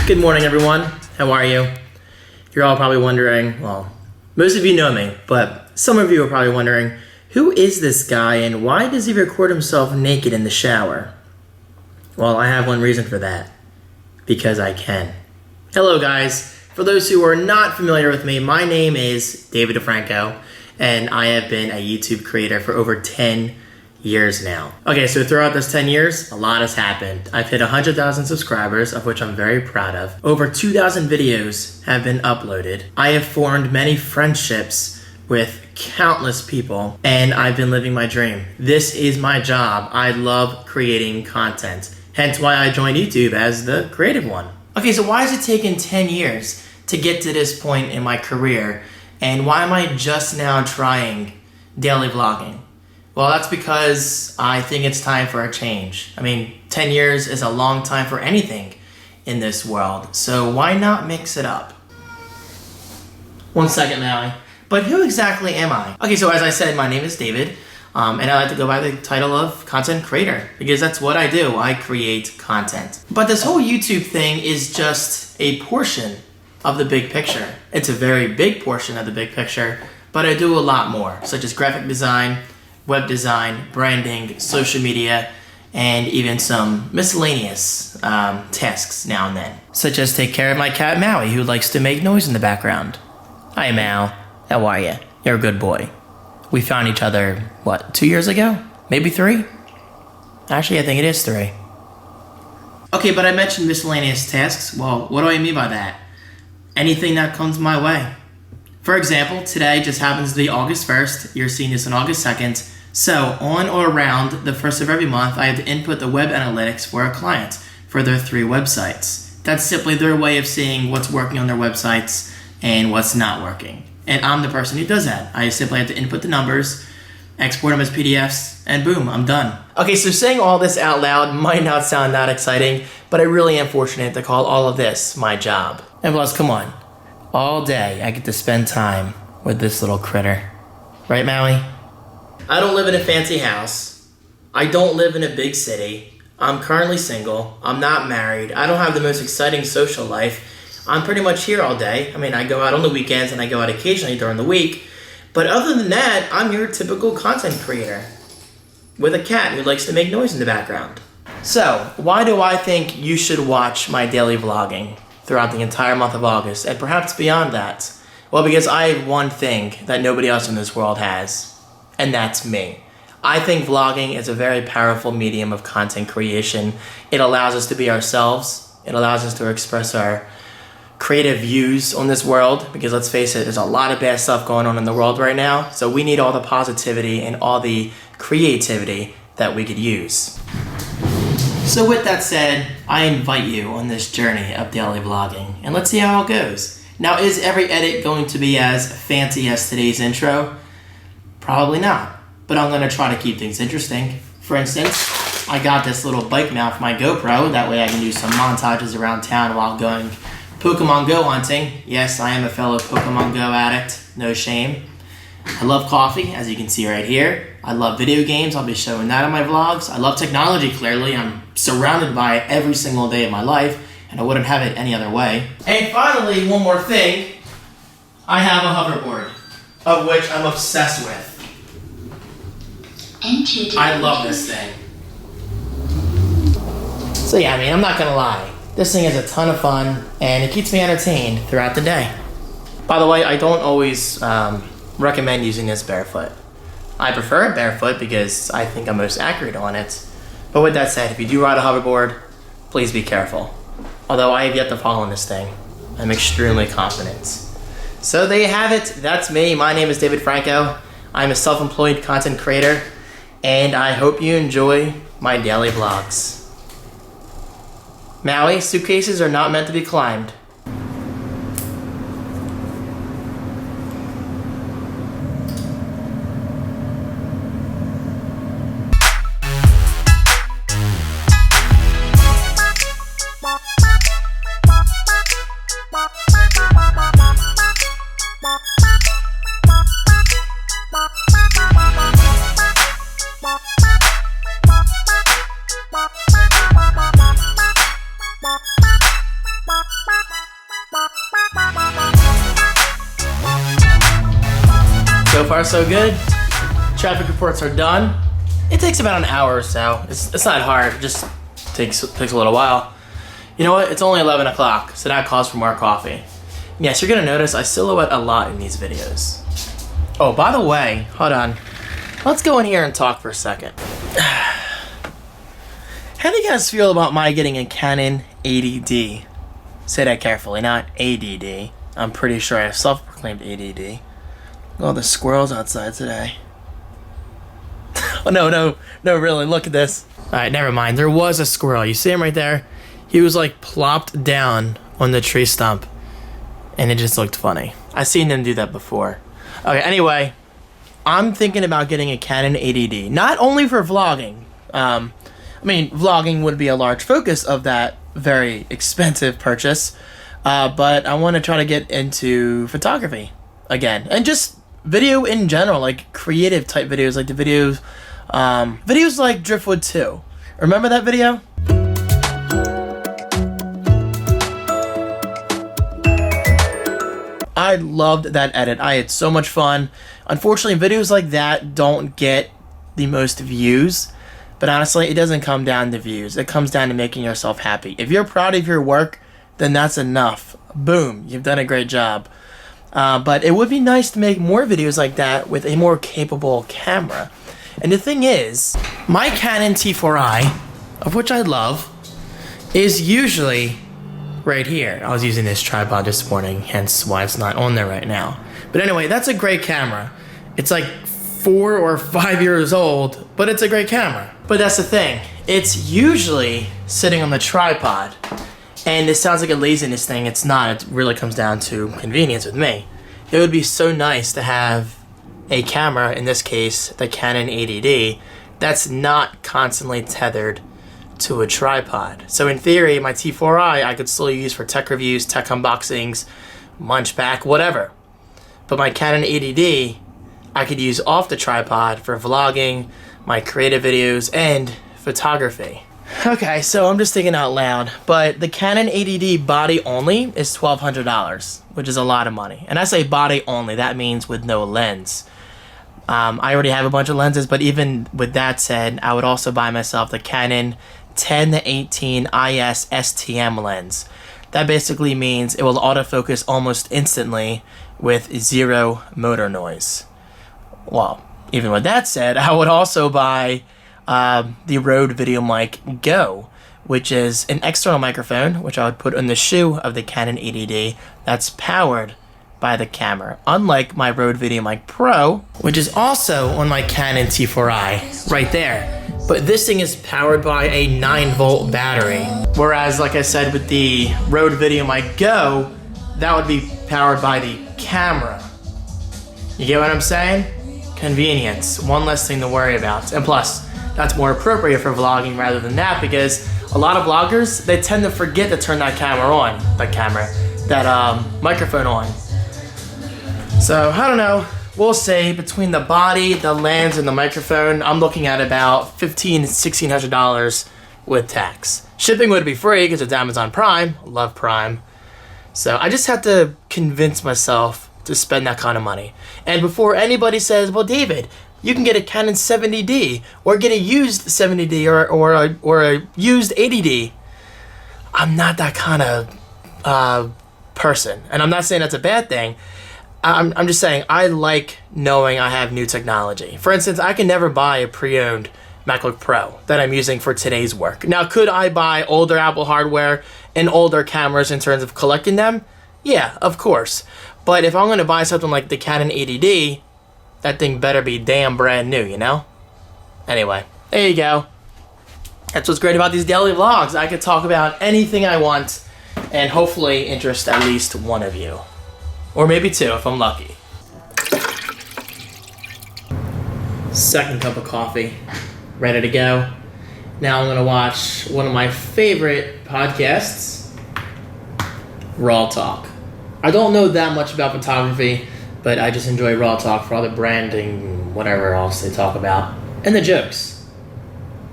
Good morning, everyone. How are you? You're all probably wondering, well, most of you know me, but some of you are probably wondering, who is this guy and why does he record himself naked in the shower? Well, I have one reason for that. Because I can. Hello, guys. For those who are not familiar with me, my name is David Franco, and I have been a YouTube creator for over 10 years now. Okay, so throughout this 10 years, a lot has happened. I've hit 100,000 subscribers, of which I'm very proud of. Over 2,000 videos have been uploaded. I have formed many friendships with countless people, and I've been living my dream. This is my job. I love creating content. Hence why I joined YouTube as the creative one. Okay, so why has it taken 10 years to get to this point in my career? And why am I just now trying daily vlogging? Well, that's because I think it's time for a change. I mean, 10 years is a long time for anything in this world, so why not mix it up? 1 second, Maui. But who exactly am I? Okay, so as I said, my name is David, and I like to go by the title of content creator, because that's what I do. I create content. But this whole YouTube thing is just a portion of the big picture. It's a very big portion of the big picture, but I do a lot more, such as graphic design, web design, branding, social media, and even some miscellaneous tasks now and then. Such as take care of my cat Maui, who likes to make noise in the background. Hi Mal, how are you? You're a good boy. We found each other, what, 2 years ago? Maybe 3? Actually, I think it is 3. Okay, but I mentioned miscellaneous tasks. Well, what do I mean by that? Anything that comes my way. For example, today just happens to be August 1st. You're seeing this on August 2nd. So on or around the 1st of every month, I have to input the web analytics for a client for their 3 websites. That's simply their way of seeing what's working on their websites and what's not working. And I'm the person who does that. I simply have to input the numbers, export them as PDFs, and boom, I'm done. Okay, so saying all this out loud might not sound that exciting, but I really am fortunate to call all of this my job. And plus, come on. All day, I get to spend time with this little critter. Right, Maui? I don't live in a fancy house. I don't live in a big city. I'm currently single. I'm not married. I don't have the most exciting social life. I'm pretty much here all day. I mean, I go out on the weekends and I go out occasionally during the week. But other than that, I'm your typical content creator with a cat who likes to make noise in the background. So, why do I think you should watch my daily vlogging throughout the entire month of August, and perhaps beyond that? Well, because I have one thing that nobody else in this world has, and that's me. I think vlogging is a very powerful medium of content creation. It allows us to be ourselves. It allows us to express our creative views on this world, because let's face it, there's a lot of bad stuff going on in the world right now, so we need all the positivity and all the creativity that we could use. So with that said, I invite you on this journey of daily vlogging, and let's see how it goes. Now, is every edit going to be as fancy as today's intro? Probably not, but I'm going to try to keep things interesting. For instance, I got this little bike mount for my GoPro. That way I can do some montages around town while going Pokemon Go hunting. Yes, I am a fellow Pokemon Go addict. No shame. I love coffee, as you can see right here. I love video games. I'll be showing that on my vlogs. I love technology, clearly. I'm surrounded by it every single day of my life, and I wouldn't have it any other way. And finally, one more thing. I have a hoverboard, of which I'm obsessed with. I love this thing. So yeah, I mean, I'm not gonna lie. This thing is a ton of fun, and it keeps me entertained throughout the day. By the way, I don't always recommend using this barefoot. I prefer it barefoot because I think I'm most accurate on it. But with that said, if you do ride a hoverboard, please be careful. Although I have yet to fall on this thing, I'm extremely confident. So there you have it. That's me. My name is David Franco. I'm a self-employed content creator, and I hope you enjoy my daily vlogs. Maui, suitcases are not meant to be climbed. So far so good. Traffic reports are done. It takes about an hour or so. It's not hard, it just takes a little while. You know what, it's only 11 o'clock, so that calls for more coffee. Yes, you're gonna notice I silhouette a lot in these videos. Oh, by the way, hold on. Let's go in here and talk for a second. How do you guys feel about my getting a Canon 80D? Say that carefully, not ADD. I'm pretty sure I have self-proclaimed ADD. All the squirrels outside today. Oh, no, really, look at this. Alright, never mind. There was a squirrel. You see him right there? He was like plopped down on the tree stump. And it just looked funny. I've seen them do that before. Okay, anyway. I'm thinking about getting a Canon 80D. Not only for vlogging. I mean, vlogging would be a large focus of that very expensive purchase. But I want to try to get into photography again. And just video in general, like creative type videos, like the videos like Driftwood 2. Remember that video? I loved that edit. I had so much fun. Unfortunately, videos like that don't get the most views, but honestly, it doesn't come down to views. It comes down to making yourself happy. If you're proud of your work, then that's enough. Boom, you've done a great job. But it would be nice to make more videos like that with a more capable camera. And the thing is, my Canon T4i, of which I love, is usually right here. I was using this tripod this morning, hence why it's not on there right now. But anyway, that's a great camera. It's like 4 or 5 years old, but it's a great camera. But that's the thing. It's usually sitting on the tripod. And this sounds like a laziness thing. It's not. It really comes down to convenience with me. It would be so nice to have a camera, in this case, the Canon 80D, that's not constantly tethered to a tripod. So in theory, my T4i I could still use for tech reviews, tech unboxings, munchback, whatever. But my Canon 80D, I could use off the tripod for vlogging, my creative videos, and photography. Okay, so I'm just thinking out loud, but the Canon 80D body only is $1,200, which is a lot of money. And I say body only, that means with no lens. I already have a bunch of lenses, but even with that said, I would also buy myself the Canon 10-18 IS STM lens. That basically means it will autofocus almost instantly with 0 motor noise. Well, even with that said, I would also buy the Rode VideoMic Go, which is an external microphone, which I would put on the shoe of the Canon 80D, that's powered by the camera, unlike my Rode VideoMic Pro, which is also on my Canon T4i, right there. But this thing is powered by a 9-volt battery. Whereas, like I said, with the Rode VideoMic Go, that would be powered by the camera. You get what I'm saying? Convenience, one less thing to worry about. And plus, that's more appropriate for vlogging rather than that, because a lot of vloggers, they tend to forget to turn that microphone on. So I don't know, we'll see. Between the body, the lens, and the microphone, I'm looking at about $1,500 to $1,600 with tax. Shipping would be free because it's Amazon Prime. Love Prime. So I just have to convince myself to spend that kind of money. And before anybody says, well, David, you can get a Canon 70D or get a used 70D or a used 80D. I'm not that kind of person. And I'm not saying that's a bad thing. I'm just saying I like knowing I have new technology. For instance, I can never buy a pre-owned MacBook Pro that I'm using for today's work. Now, could I buy older Apple hardware and older cameras in terms of collecting them? Yeah, of course. But if I'm going to buy something like the Canon 80D, that thing better be damn brand new, you know? Anyway, there you go. That's what's great about these daily vlogs. I could talk about anything I want and hopefully interest at least one of you. Or maybe two if I'm lucky. Second cup of coffee. Ready to go. Now I'm gonna watch one of my favorite podcasts, Raw Talk. I don't know that much about photography, but I just enjoy Raw Talk for all the branding, whatever else they talk about, and the jokes.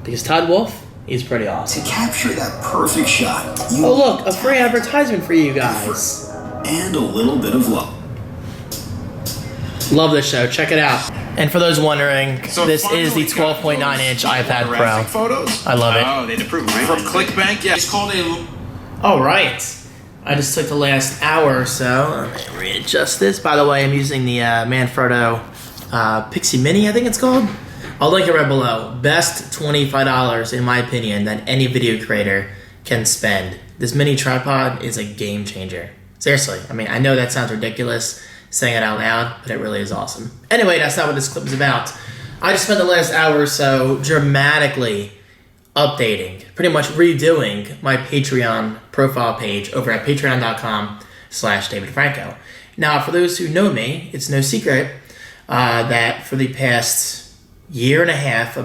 Because Todd Wolf, he's pretty awesome. To capture that perfect shot. Oh look, a free advertisement for you guys. And a little bit of love. Love this show, check it out. And for those wondering, this is the 12.9-inch iPad Pro. Photos? I love it. Oh, they'd approve, right? From ClickBank, yeah. It's called a... All right. I just took the last hour or so. Let me readjust this. By the way, I'm using the Manfrotto PIXI Mini, I think it's called. I'll link it right below. Best $25, in my opinion, that any video creator can spend. This mini tripod is a game changer. Seriously. I mean, I know that sounds ridiculous saying it out loud, but it really is awesome. Anyway, that's not what this clip is about. I just spent the last hour or so dramatically updating, pretty much redoing my Patreon profile page over at patreon.com/DavidFranco. Now, for those who know me, it's no secret that for the past year and a half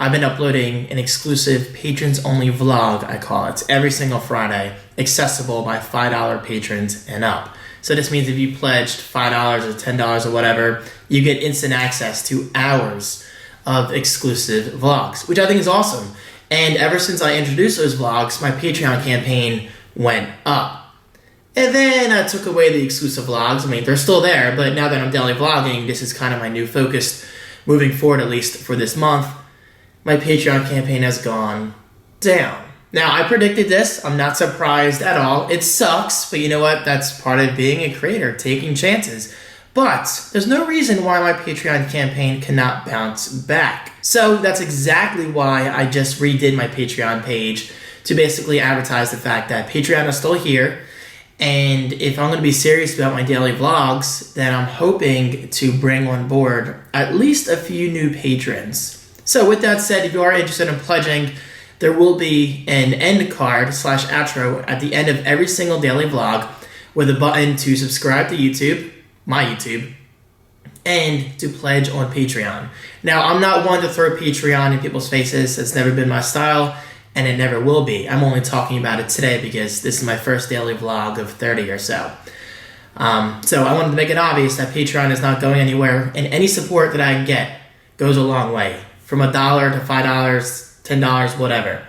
I've been uploading an exclusive patrons-only vlog, I call it, every single Friday, accessible by $5 patrons and up. So this means if you pledged $5 or $10 or whatever, you get instant access to hours of exclusive vlogs, which I think is awesome. And ever since I introduced those vlogs, my Patreon campaign went up. And then I took away the exclusive vlogs. I mean, they're still there, but now that I'm daily vlogging, this is kind of my new focus moving forward, at least for this month. My Patreon campaign has gone down. Now, I predicted this. I'm not surprised at all. It sucks, but you know what? That's part of being a creator, taking chances. But there's no reason why my Patreon campaign cannot bounce back. So that's exactly why I just redid my Patreon page to basically advertise the fact that Patreon is still here. And if I'm going to be serious about my daily vlogs, then I'm hoping to bring on board at least a few new patrons. So with that said, if you are interested in pledging, there will be an end card / outro at the end of every single daily vlog with a button to subscribe to YouTube, my YouTube, and to pledge on Patreon. Now, I'm not one to throw Patreon in people's faces. It's never been my style, and it never will be. I'm only talking about it today because this is my first daily vlog of 30 or so. So I wanted to make it obvious that Patreon is not going anywhere, and any support that I get goes a long way. From $1 to $5, $10, whatever.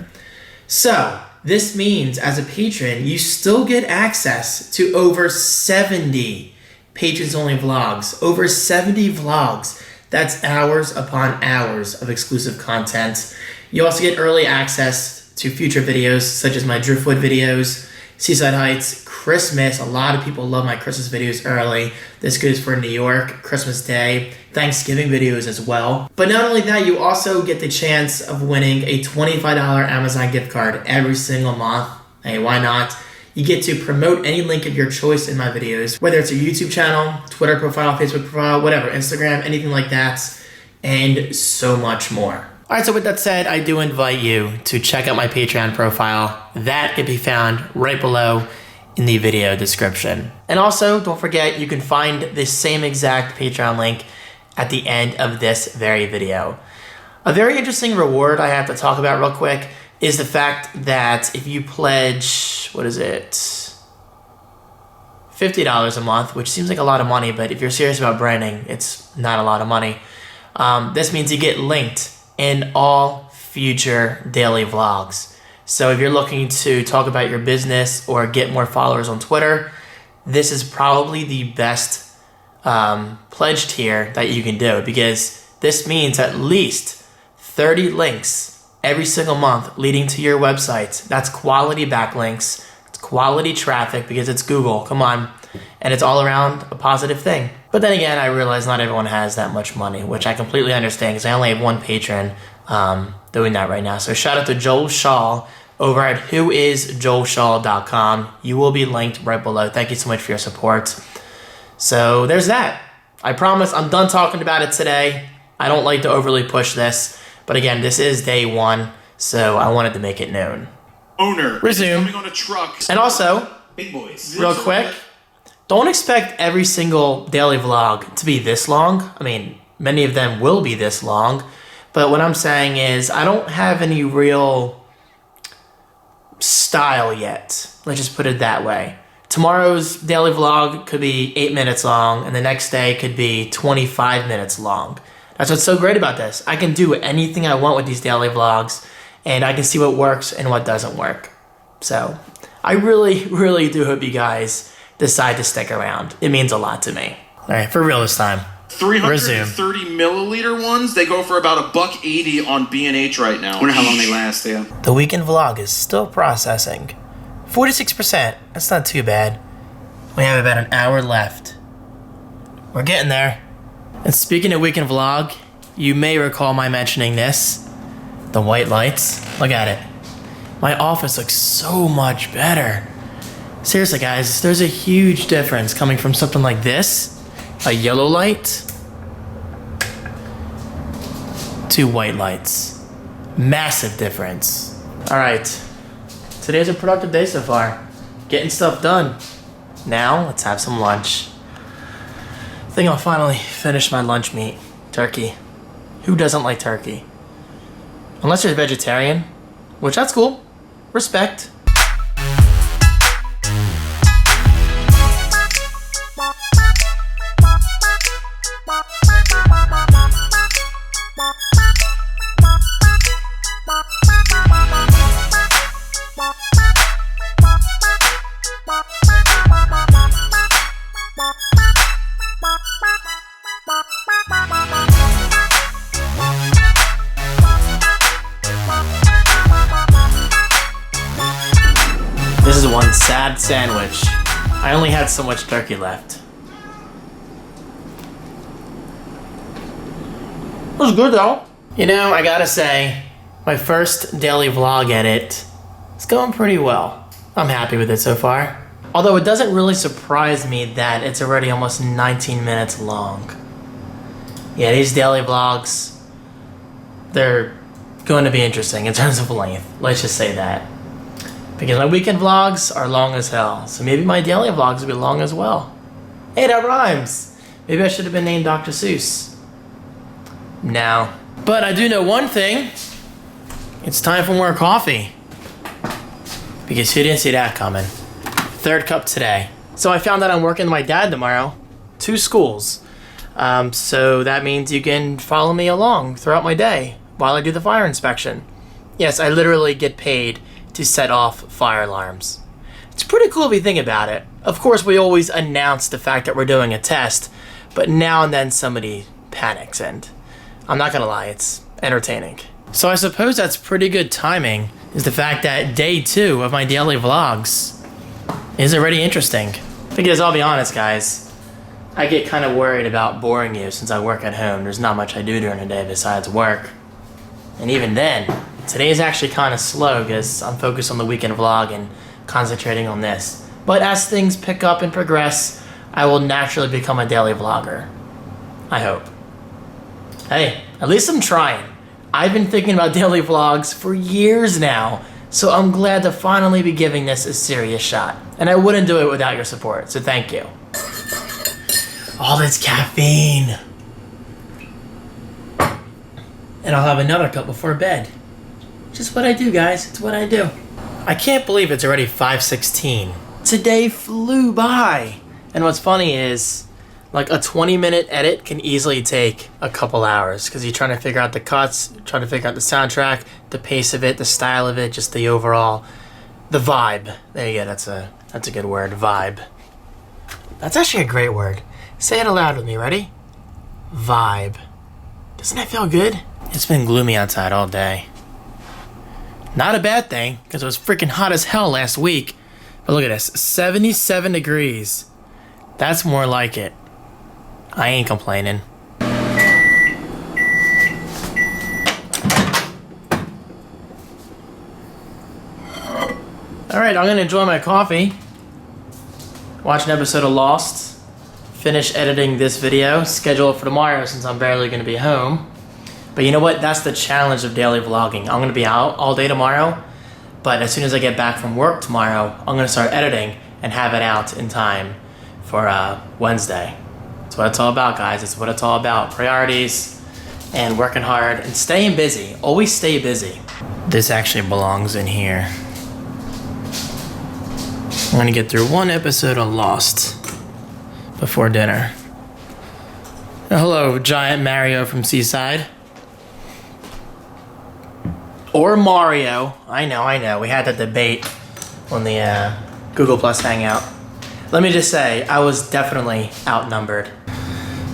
So, this means as a patron, you still get access to over 70 patrons-only vlogs. Over 70 vlogs. That's hours upon hours of exclusive content. You also get early access to future videos, such as my Driftwood videos, Seaside Heights, Christmas. A lot of people love my Christmas videos early. This goes for New York, Christmas Day, Thanksgiving videos as well. But not only that, you also get the chance of winning a $25 Amazon gift card every single month. Hey, why not? You get to promote any link of your choice in my videos, whether it's a YouTube channel, Twitter profile, Facebook profile, whatever, Instagram, anything like that, and so much more. All right, so with that said, I do invite you to check out my Patreon profile. That can be found right below in the video description. And also, don't forget, you can find the same exact Patreon link at the end of this very video. A very interesting reward I have to talk about real quick is the fact that if you pledge, what is it, $50 a month, which seems like a lot of money, but if you're serious about branding, it's not a lot of money. This means you get linked in all future daily vlogs. So if you're looking to talk about your business or get more followers on Twitter, this is probably the best pledge tier that you can do, because this means at least 30 links every single month leading to your website. That's quality backlinks, it's quality traffic because it's Google, come on, and it's all around a positive thing. But then again, I realize not everyone has that much money, which I completely understand because I only have one patron doing that right now. So shout out to Joel Shaw over at whoisjoelshaw.com. You will be linked right below. Thank you so much for your support. So there's that. I promise I'm done talking about it today. I don't like to overly push this, but again, this is day one, so I wanted to make it known. Owner. Resume. Coming on a truck. And also, Big boys. real quick, don't expect every single daily vlog to be this long. I mean, many of them will be this long, but what I'm saying is I don't have any real style yet. Let's just put it that way. Tomorrow's daily vlog could be 8 minutes long, and the next day could be 25 minutes long. That's what's so great about this. I can do anything I want with these daily vlogs, and I can see what works and what doesn't work. So I really, really do hope you guys decide to stick around. It means a lot to me. All right, for real this time. 330 milliliter ones, they go for about $1.80 on B&H right now. I wonder how long they last, yeah. The weekend vlog is still processing. 46%, that's not too bad. We have about an hour left. We're getting there. And speaking of weekend vlog, you may recall my mentioning this. The white lights, look at it. My office looks so much better. Seriously guys, there's a huge difference coming from something like this, a yellow light, to white lights. Massive difference. All right, today's a productive day so far. Getting stuff done. Now, let's have some lunch. I think I'll finally finish my lunch meat. Turkey. Who doesn't like turkey? Unless you're a vegetarian, which that's cool. Respect. This is one sad sandwich. I only had so much turkey left. It was good though. You know, I gotta say, my first daily vlog edit is going pretty well. I'm happy with it so far. Although it doesn't really surprise me that it's already almost 19 minutes long. Yeah, these daily vlogs, they're going to be interesting in terms of length. Let's just say that. Because my weekend vlogs are long as hell. So maybe my daily vlogs will be long as well. Hey, that rhymes. Maybe I should have been named Dr. Seuss. No. But I do know one thing. It's time for more coffee. Because who didn't see that coming? Third cup today. So I found out I'm working with my dad tomorrow. 2 schools. So that means you can follow me along throughout my day while I do the fire inspection. Yes, I literally get paid to set off fire alarms. It's pretty cool if you think about it. Of course, we always announce the fact that we're doing a test, but now and then somebody panics, and I'm not gonna lie, it's entertaining. So I suppose that's pretty good timing, is the fact that day 2 of my daily vlogs is already interesting. Because I'll be honest, guys, I get kind of worried about boring you since I work at home. There's not much I do during the day besides work. And even then, today is actually kind of slow because I'm focused on the weekend vlog and concentrating on this. But as things pick up and progress, I will naturally become a daily vlogger. I hope. Hey, at least I'm trying. I've been thinking about daily vlogs for years now, so I'm glad to finally be giving this a serious shot. And I wouldn't do it without your support, so thank you. All this caffeine. and I'll have another cup before bed. Just what I do, guys. It's what I do. I can't believe it's already 5:16. Today flew by. And what's funny is, like, a 20-minute edit can easily take a couple hours because you're trying to figure out the cuts, trying to figure out the soundtrack, the pace of it, the style of it, just the overall, the vibe. There you go. That's a good word, vibe. That's actually a great word. Say it aloud with me. Ready? Vibe. Doesn't that feel good? It's been gloomy outside all day. Not a bad thing, because it was freaking hot as hell last week. But look at this, 77 degrees. That's more like it. I ain't complaining. Alright, I'm gonna enjoy my coffee. Watch an episode of Lost. Finish editing this video. Schedule it for tomorrow since I'm barely gonna be home. But you know what? That's the challenge of daily vlogging. I'm gonna be out all day tomorrow. But as soon as I get back from work tomorrow, I'm gonna start editing and have it out in time for Wednesday. That's what it's all about, guys. It's what it's all about. Priorities and working hard and staying busy. Always stay busy. This actually belongs in here. I'm gonna get through one episode of Lost before dinner. Hello, giant Mario from Seaside. Or Mario. I know. We had that debate on the Google Plus Hangout. Let me just say, I was definitely outnumbered.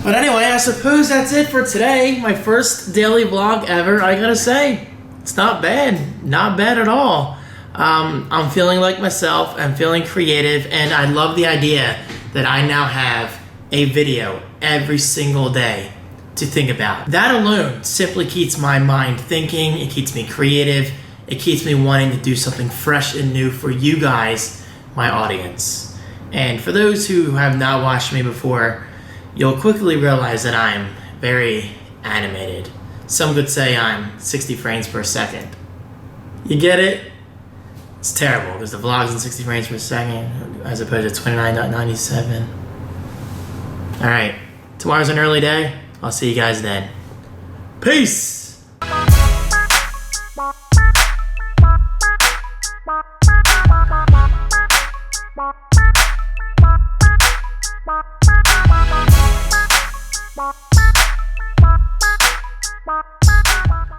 But anyway, I suppose that's it for today. My first daily vlog ever. I gotta say, it's not bad. Not bad at all. I'm feeling like myself. I'm feeling creative. And I love the idea that I now have a video every single day to think about. That alone simply keeps my mind thinking. It keeps me creative. It keeps me wanting to do something fresh and new for you guys, my audience. And for those who have not watched me before, you'll quickly realize that I'm very animated. Some could say I'm 60 frames per second. You get it? It's terrible because the vlog's in 60 frames per second as opposed to 29.97. Alright, tomorrow's an early day. I'll see you guys then. Peace!